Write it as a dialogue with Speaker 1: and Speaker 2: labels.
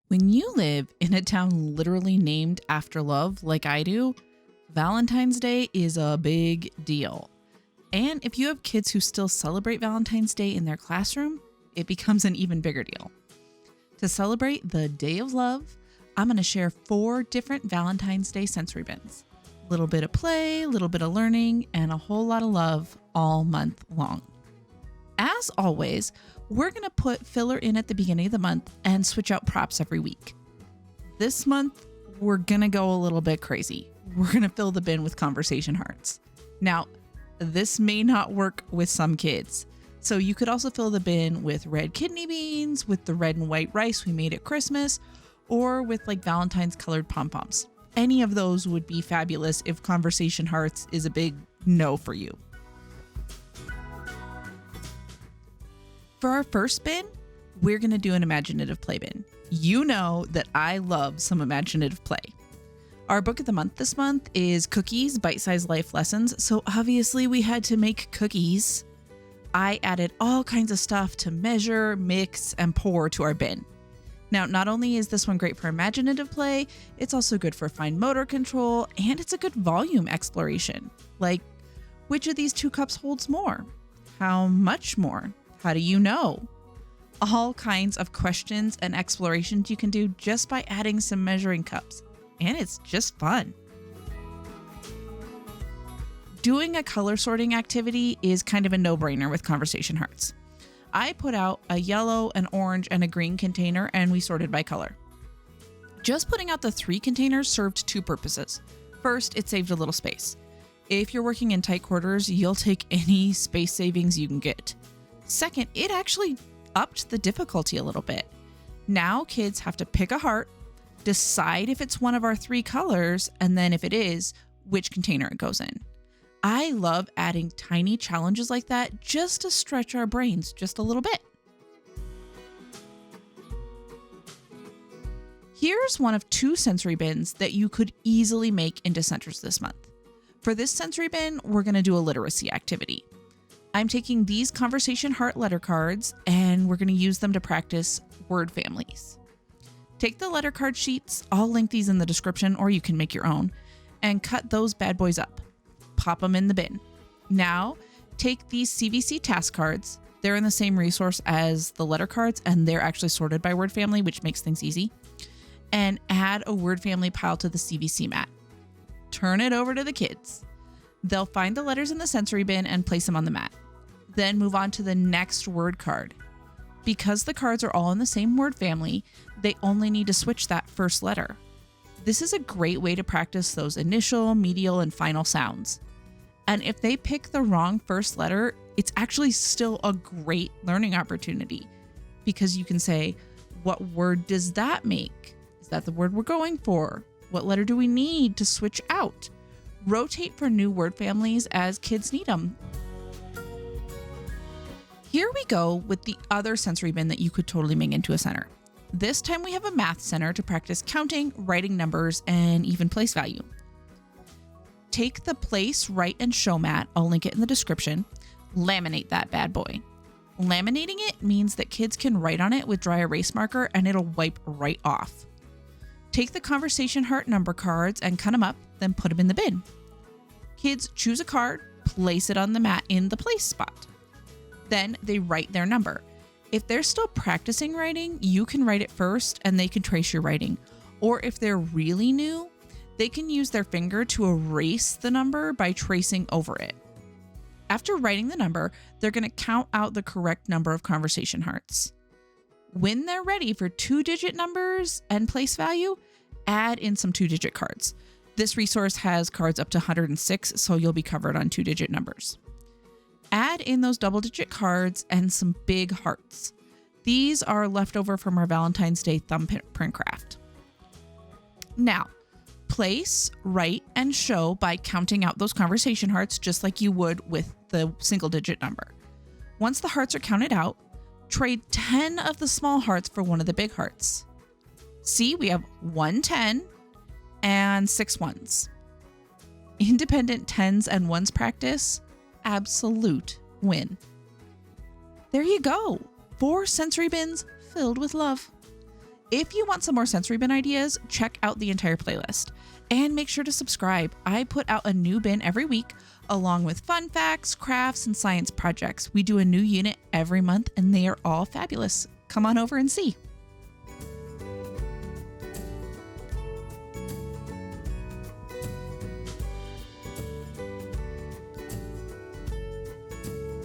Speaker 1: When you live in a town literally named after love, like I do, Valentine's Day is a big deal. And if you have kids who still celebrate Valentine's Day in their classroom, it becomes an even bigger deal. To celebrate the Day of Love, I'm going to share 4 different Valentine's Day sensory bins. A little bit of play, a little bit of learning, and a whole lot of love all month long. As always, we're going to put filler in at the beginning of the month and switch out props every week. This month, we're going to go a little bit crazy. We're going to fill the bin with conversation hearts. Now, this may not work with some kids. So you could also fill the bin with red kidney beans, with the red and white rice we made at Christmas, or with like Valentine's colored pom-poms. Any of those would be fabulous if conversation hearts is a big no for you. For our first bin, we're going to do an imaginative play bin. You know that I love some imaginative play. Our book of the month this month is Cookies, Bite-Sized Life Lessons. So obviously we had to make cookies. I added all kinds of stuff to measure, mix, and pour to our bin. Now, not only is this one great for imaginative play, it's also good for fine motor control, and it's a good volume exploration. Like, which of these 2 cups holds more? How much more? How do you know? All kinds of questions and explorations you can do just by adding some measuring cups. And it's just fun. Doing a color sorting activity is kind of a no-brainer with conversation hearts. I put out a yellow, an orange, and a green container, and we sorted by color. Just putting out the 3 containers served 2 purposes. First, it saved a little space. If you're working in tight quarters, you'll take any space savings you can get. Second, it actually upped the difficulty a little bit. Now kids have to pick a heart, decide if it's one of our 3 colors, and then if it is, which container it goes in. I love adding tiny challenges like that just to stretch our brains just a little bit. Here's one of 2 sensory bins that you could easily make into centers this month. For this sensory bin, we're going to do a literacy activity. I'm taking these conversation heart letter cards and we're going to use them to practice word families. Take the letter card sheets, I'll link these in the description or you can make your own, and cut those bad boys up. Pop them in the bin. Now, take these CVC task cards. They're in the same resource as the letter cards and they're actually sorted by word family, which makes things easy. And add a word family pile to the CVC mat. Turn it over to the kids. They'll find the letters in the sensory bin and place them on the mat. Then move on to the next word card. Because the cards are all in the same word family, they only need to switch that first letter. This is a great way to practice those initial, medial, and final sounds. And if they pick the wrong first letter, it's actually still a great learning opportunity because you can say, what word does that make? Is that the word we're going for? What letter do we need to switch out? Rotate for new word families as kids need them. Here we go with the other sensory bin that you could totally make into a center. This time we have a math center to practice counting, writing numbers, and even place value. Take the place, write, and show mat, I'll link it in the description, laminate that bad boy. Laminating it means that kids can write on it with dry erase marker and it'll wipe right off. Take the conversation heart number cards and cut them up, then put them in the bin. Kids choose a card, place it on the mat in the place spot. Then they write their number. If they're still practicing writing, you can write it first and they can trace your writing. Or if they're really new, they can use their finger to erase the number by tracing over it. After writing the number, they're going to count out the correct number of conversation hearts. When they're ready for 2-digit numbers and place value, add in some 2-digit cards. This resource has cards up to 106, so you'll be covered on 2-digit numbers. Add in those double-digit cards and some big hearts. These are leftover from our Valentine's Day thumbprint craft. Now, place, write, and show by counting out those conversation hearts just like you would with the single-digit number. Once the hearts are counted out, trade 10 of the small hearts for one of the big hearts. See, we have 1 10 and 6 ones. Independent 10s and 1s practice, absolute win. There you go. 4 sensory bins filled with love. If you want some more sensory bin ideas, check out the entire playlist. And make sure to subscribe. I put out a new bin every week, along with fun facts, crafts, and science projects. We do a new unit every month, and they are all fabulous. Come on over and see.